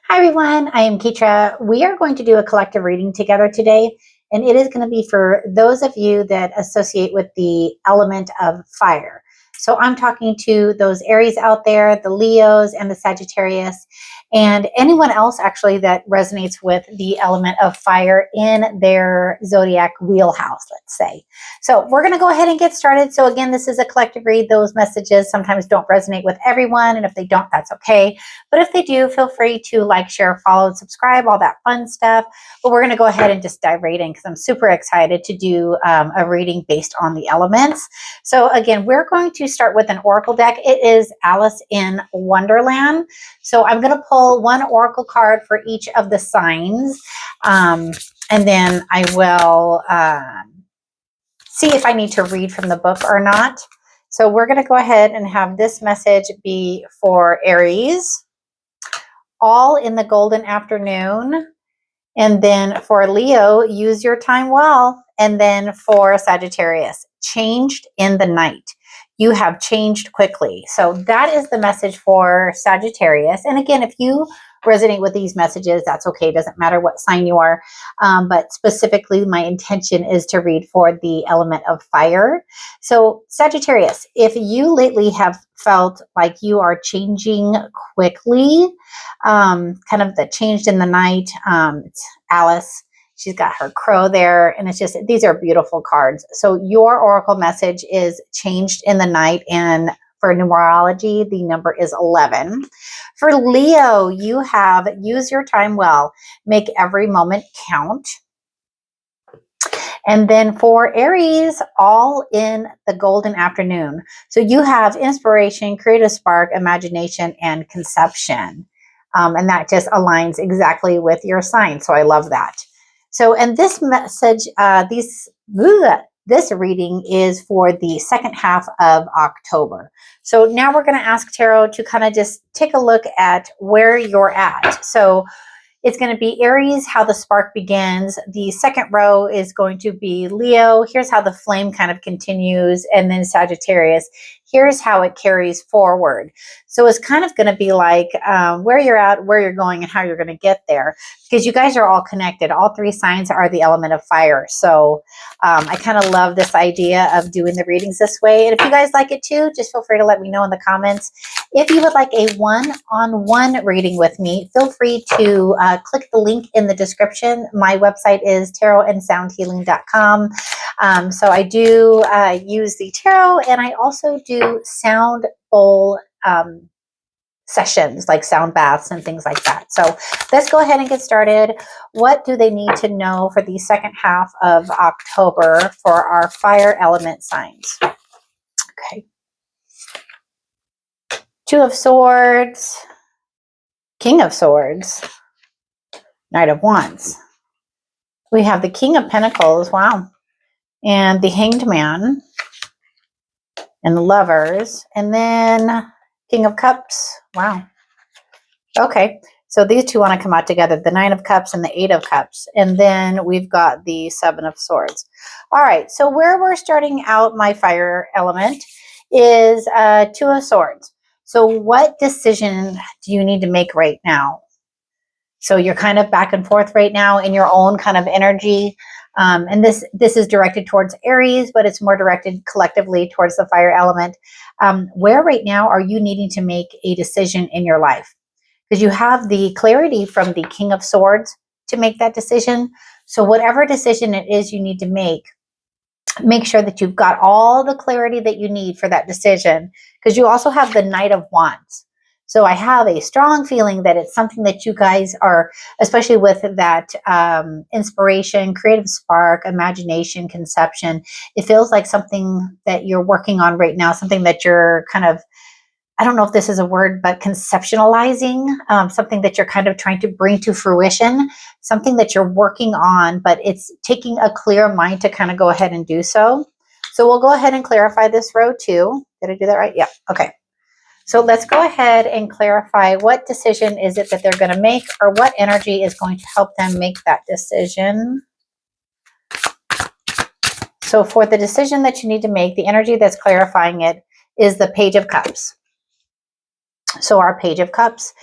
Hi everyone, I am Ketra. We are going to do a collective reading together today, and it is going to be for those of you that associate with the element of fire. So I'm talking to those Aries out there, the Leos and the Sagittarius, and anyone else actually that resonates with the element of fire in their zodiac wheelhouse, let's say. So we're going to go ahead and get started. So again, this is a collective read. Those messages sometimes don't resonate with everyone, and if they don't, that's okay. But if they do, feel free to like, share, follow, and subscribe, all that fun stuff. But we're going to go ahead and just dive right in because I'm super excited to do a reading based on the elements. So again, we're going to start with an oracle deck. It is Alice in Wonderland. So I'm going to pull one oracle card for each of the signs. And then I will see if I need to read from the book or not. So we're going to go ahead and have this message be for Aries, all in the golden afternoon. And then for Leo, use your time well. And then for Sagittarius, changed in the night. You have changed quickly. So that is the message for Sagittarius. And again, if you resonate with these messages, that's okay. It doesn't matter what sign you are. But specifically, my intention is to read for the element of fire. So Sagittarius, if you lately have felt like you are changing quickly, kind of the changed in the night, it's Alice. She's got her crow there, and it's just, these are beautiful cards. So your oracle message is changed in the night, and for numerology, the number is 11. For Leo, you have use your time well, make every moment count. And then for Aries, all in the golden afternoon. So you have inspiration, creative spark, imagination, and conception. And that just aligns exactly with your sign. So I love that. So, and this message, this reading is for the second half of October. So now we're going to ask Tarot to kind of just take a look at where you're at. So it's going to be Aries, how the spark begins. The second row is going to be Leo. Here's how the flame kind of continues. And then Sagittarius, here's how it carries forward. So it's kind of going to be like where you're at, where you're going, and how you're going to get there. Because you guys are all connected. All three signs are the element of fire. So I kind of love this idea of doing the readings this way. And if you guys like it too, just feel free to let me know in the comments. If you would like a one-on-one reading with me, feel free to click the link in the description. My website is tarotandsoundhealing.com. So I do use the tarot, and I also do sound bowl sessions, like sound baths and things like that. So let's go ahead and get started. What do they need to know for the second half of October for our fire element signs? Okay. Two of Swords, King of Swords, Knight of Wands. We have the King of Pentacles, wow, and the Hanged Man, and the Lovers, and then King of Cups, wow. Okay, so these two want to come out together, the Nine of Cups and the Eight of Cups, and then we've got the Seven of Swords. All right, so where we're starting out my fire element is Two of Swords. So what decision do you need to make right now? So you're kind of back and forth right now in your own kind of energy. And this is directed towards Aries, but it's more directed collectively towards the fire element. Where right now are you needing to make a decision in your life? Because you have the clarity from the King of Swords to make that decision. So whatever decision it is you need to make sure that you've got all the clarity that you need for that decision, because you also have the Knight of Wands. So I have a strong feeling that it's something that you guys are, especially with that inspiration, creative spark, imagination, conception, it feels like something that you're working on right now, something that you're kind of, I don't know if this is a word, but conceptualizing, something that you're kind of trying to bring to fruition, something that you're working on, but it's taking a clear mind to kind of go ahead and do so. So we'll go ahead and clarify this row too. Did I do that right? Yeah. Okay. So let's go ahead and clarify what decision is it that they're going to make, or what energy is going to help them make that decision. So for the decision that you need to make, the energy that's clarifying it is the Page of Cups. So our Page of Cups,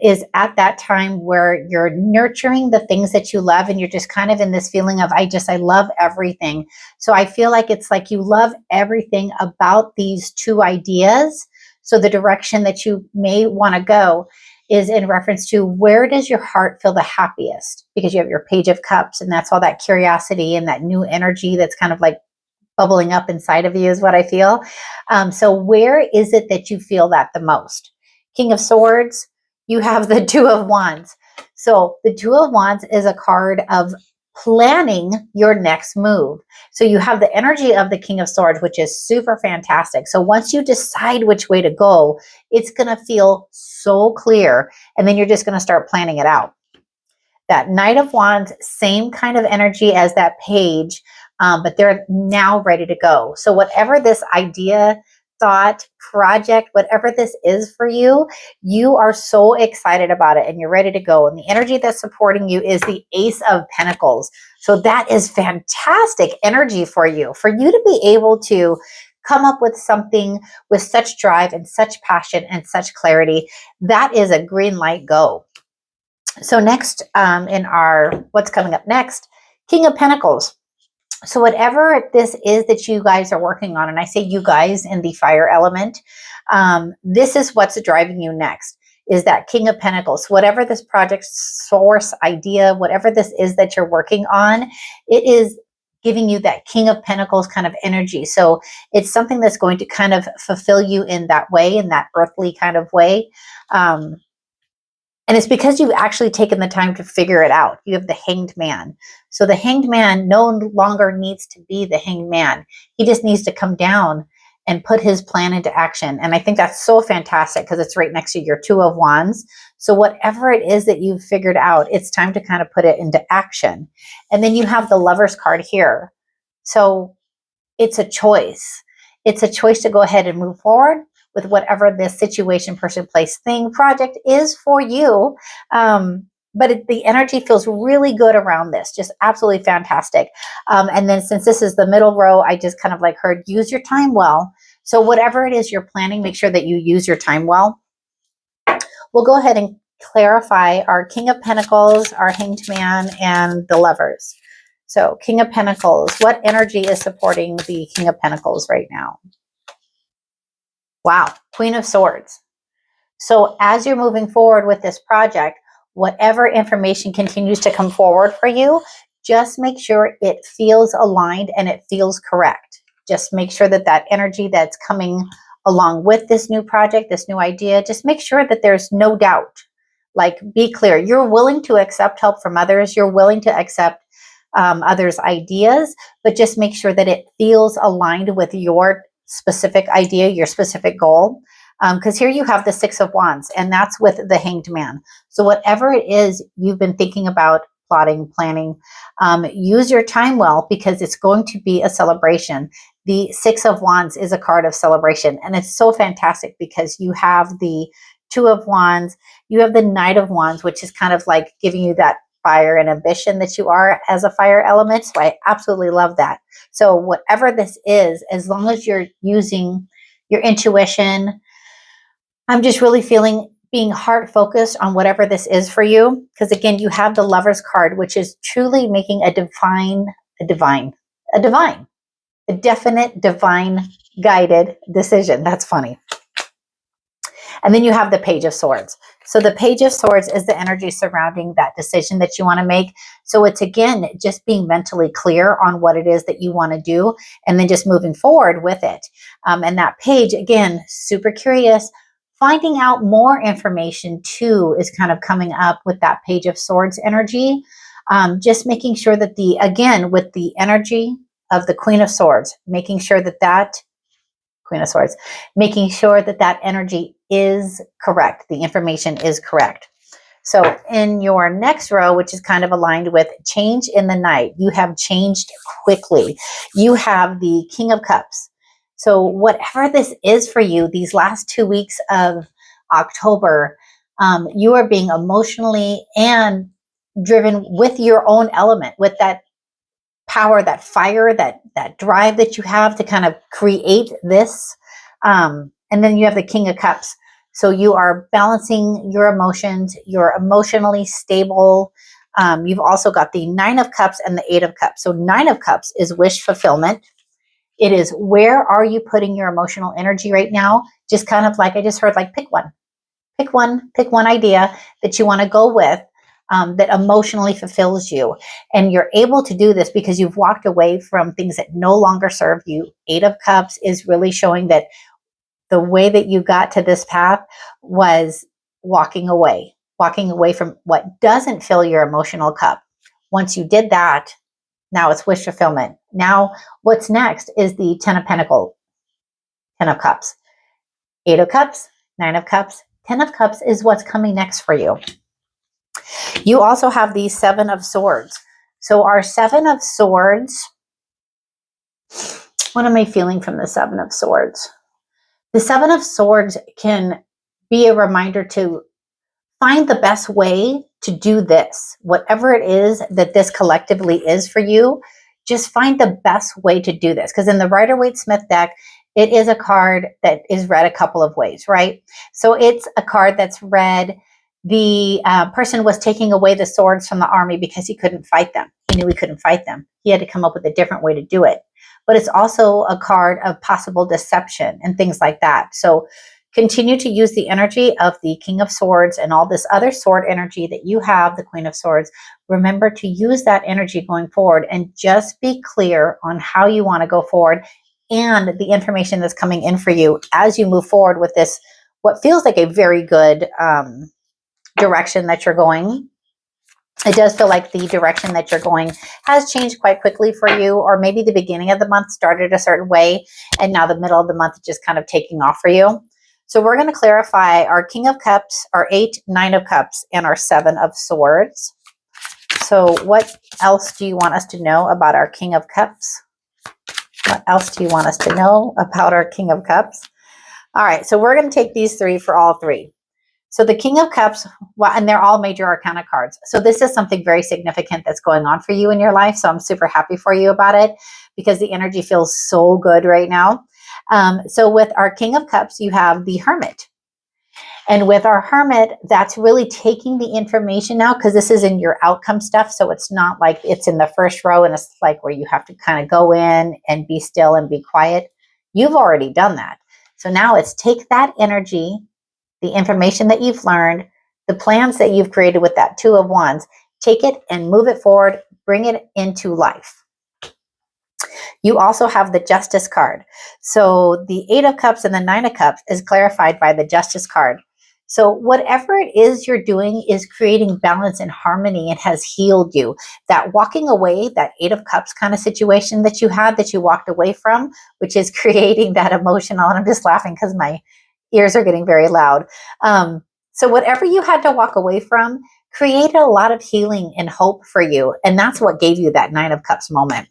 is at that time where you're nurturing the things that you love, and you're just kind of in this feeling of, I love everything. So I feel like it's like you love everything about these two ideas. So the direction that you may want to go is in reference to, where does your heart feel the happiest? Because you have your Page of Cups, and that's all that curiosity and that new energy that's kind of like bubbling up inside of you, is what I feel. So where is it that you feel that the most? King of Swords, you have the Two of Wands. So the Two of Wands is a card of planning your next move. So you have the energy of the King of Swords, which is super fantastic. So once you decide which way to go, it's going to feel so clear, and then you're just going to start planning it out. That Knight of Wands, same kind of energy as that Page, but they're now ready to go. So whatever this idea, thought, project, whatever this is for you, you are so excited about it and you're ready to go. And the energy that's supporting you is the Ace of Pentacles. So that is fantastic energy for you to be able to come up with something with such drive and such passion and such clarity. That is a green light, go. So next, in our, what's coming up next, King of Pentacles. So whatever this is that you guys are working on, and I say you guys in the fire element, this is what's driving you next, is that King of Pentacles. Whatever this project, source, idea, whatever this is that you're working on, it is giving you that King of Pentacles kind of energy. So it's something that's going to kind of fulfill you in that way, in that earthly kind of way. And it's because you've actually taken the time to figure it out. You have the Hanged Man. So the Hanged Man no longer needs to be the Hanged Man. He just needs to come down and put his plan into action. And I think that's so fantastic because it's right next to your Two of Wands. So whatever it is that you've figured out, it's time to kind of put it into action. And then you have the Lover's card here. So it's a choice. It's a choice to go ahead and move forward with whatever this situation, person, place, thing, project is for you. But the energy feels really good around this, just absolutely fantastic. And then since this is the middle row, I just kind of like heard, use your time well. So whatever it is you're planning, make sure that you use your time well. We'll go ahead and clarify our King of Pentacles, our Hanged Man, and the Lovers. So King of Pentacles, what energy is supporting the King of Pentacles right now? Wow, Queen of Swords. So as you're moving forward with this project, whatever information continues to come forward for you, just make sure it feels aligned and it feels correct. Just make sure that that energy that's coming along with this new project, this new idea, just make sure that there's no doubt. Like, be clear. You're willing to accept help from others. You're willing to accept others' ideas, but just make sure that it feels aligned with your specific idea, your specific goal. Because here you have the Six of Wands, and that's with the Hanged Man. So whatever it is you've been thinking about, plotting, planning, use your time well, because it's going to be a celebration. The Six of Wands is a card of celebration, and it's so fantastic because you have the Two of Wands, you have the Knight of Wands, which is kind of like giving you that fire and ambition that you are as a fire element. So I absolutely love that. So whatever this is, as long as you're using your intuition, I'm just really feeling being heart focused on whatever this is for you. Because again, you have the Lover's card, which is truly making a definite divine guided decision. That's funny. And then you have the Page of Swords. So the Page of Swords is the energy surrounding that decision that you want to make. So it's, again, just being mentally clear on what it is that you want to do, and then just moving forward with it. And that page, again, super curious. Finding out more information too is kind of coming up with that Page of Swords energy. Just making sure that again, with the energy of the Queen of Swords, making sure that Queen of Swords, making sure that that energy is correct. The information is correct. So in your next row, which is kind of aligned with change in the night, you have changed quickly. You have the King of Cups. So whatever this is for you, these last 2 weeks of October, you are being emotionally and driven with your own element, with that power, that fire, that drive that you have to kind of create this. And then you have the King of Cups. So you are balancing your emotions. You're emotionally stable. You've also got the 9 of Cups and the 8 of Cups. So 9 of Cups is wish fulfillment. It is, where are you putting your emotional energy right now? Just kind of like I just heard, like pick one. Pick one idea that you want to go with, that emotionally fulfills you. And you're able to do this because you've walked away from things that no longer serve you. 8 of Cups is really showing that the way that you got to this path was walking away from what doesn't fill your emotional cup. Once you did that, now it's wish fulfillment. Now, what's next is the 10 of Pentacles, 10 of Cups, 8 of Cups, 9 of Cups, 10 of Cups is what's coming next for you. You also have the 7 of Swords. So our 7 of Swords, what am I feeling from the 7 of Swords? The 7 of Swords can be a reminder to find the best way to do this. Whatever it is that this collectively is for you, just find the best way to do this. Because in the Rider-Waite-Smith deck, it is a card that is read a couple of ways, right? So it's a card that's read, the person was taking away the swords from the army because he couldn't fight them. He knew he couldn't fight them. He had to come up with a different way to do it. But it's also a card of possible deception and things like that. So continue to use the energy of the King of Swords and all this other sword energy that you have, the Queen of Swords. Remember to use that energy going forward and just be clear on how you want to go forward and the information that's coming in for you as you move forward with this, what feels like a very good direction that you're going. It does feel like the direction that you're going has changed quite quickly for you, or maybe the beginning of the month started a certain way and now the middle of the month is just kind of taking off for you. So we're going to clarify our King of Cups, our 8, 9 of Cups, and our 7 of Swords. So what else do you want us to know about our King of Cups? What else do you want us to know about our King of Cups? All right, so we're going to take these 3 for all 3. So the King of Cups, well, and they're all major arcana cards. So this is something very significant that's going on for you in your life. So I'm super happy for you about it because the energy feels so good right now. So with our King of Cups, you have the Hermit. And with our Hermit, that's really taking the information now, because this is in your outcome stuff. So it's not like it's in the first row and it's like where you have to kind of go in and be still and be quiet. You've already done that. So now it's take that energy, the information that you've learned, the plans that you've created with that 2 of Wands, take it and move it forward, bring it into life. You also have the Justice card. So the 8 of Cups and the 9 of Cups is clarified by the Justice card. So whatever it is you're doing is creating balance and harmony and has healed you. That walking away, that 8 of Cups kind of situation that you had, that you walked away from, which is creating that emotional, and I'm just laughing because my ears are getting very loud. So whatever you had to walk away from created a lot of healing and hope for you. And that's what gave you that 9 of Cups moment.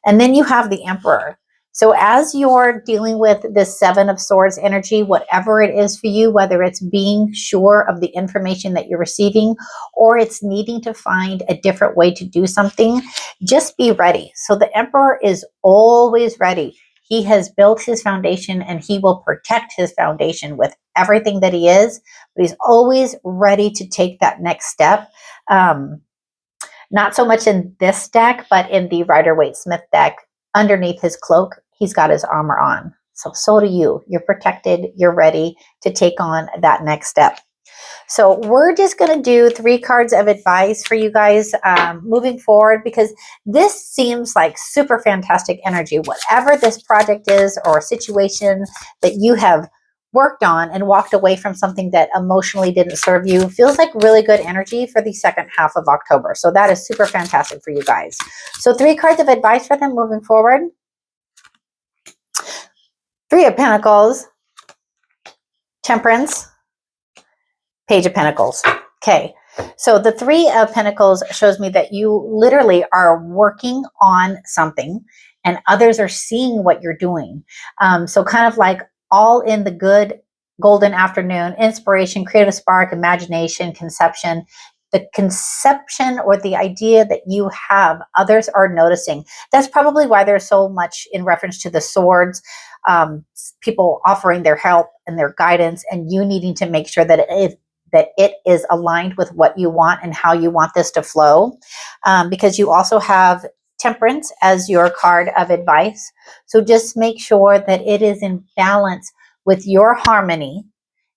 And then you have the Emperor. So as you're dealing with this 7 of Swords energy, whatever it is for you, whether it's being sure of the information that you're receiving or it's needing to find a different way to do something, just be ready. So the Emperor is always ready. He has built his foundation and he will protect his foundation with everything that he is, but he's always ready to take that next step. Not so much in this deck, but in the Rider-Waite-Smith deck, underneath his cloak, he's got his armor on. So do you. You're protected. You're ready to take on that next step. So we're just going to do 3 cards of advice for you guys moving forward, because this seems like super fantastic energy. Whatever this project is or situation that you have worked on and walked away from something that emotionally didn't serve you, feels like really good energy for the second half of October. So that is super fantastic for you guys. So 3 cards of advice for them moving forward. 3 of Pentacles, Temperance, Page of Pentacles. Okay, so the 3 of Pentacles shows me that you literally are working on something and others are seeing what you're doing. So kind of like all in the good golden afternoon, inspiration, creative spark, imagination, conception. the conception or the idea that you have, others are noticing. That's probably why there's so much in reference to the swords, people offering their help and their guidance, and you needing to make sure that it is aligned with what you want and how you want this to flow. Because you also have Temperance as your card of advice. So just make sure that it is in balance with your harmony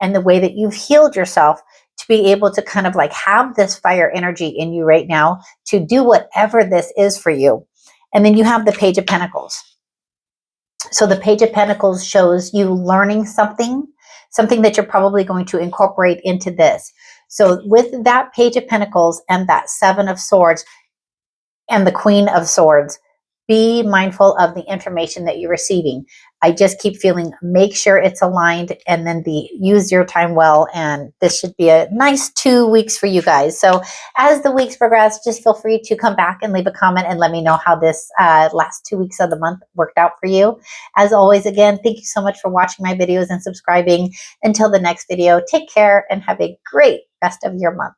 and the way that you've healed yourself to be able to kind of like have this fire energy in you right now to do whatever this is for you. And then you have the Page of Pentacles. So the Page of Pentacles shows you learning something that you're probably going to incorporate into this. So with that Page of Pentacles and that Seven of Swords and the Queen of Swords, be mindful of the information that you're receiving. I just keep feeling, make sure it's aligned, and then use your time well. And this should be a nice 2 weeks for you guys. So as the weeks progress, just feel free to come back and leave a comment and let me know how this last 2 weeks of the month worked out for you. As always, again, thank you so much for watching my videos and subscribing. Until the next video, take care and have a great rest of your month.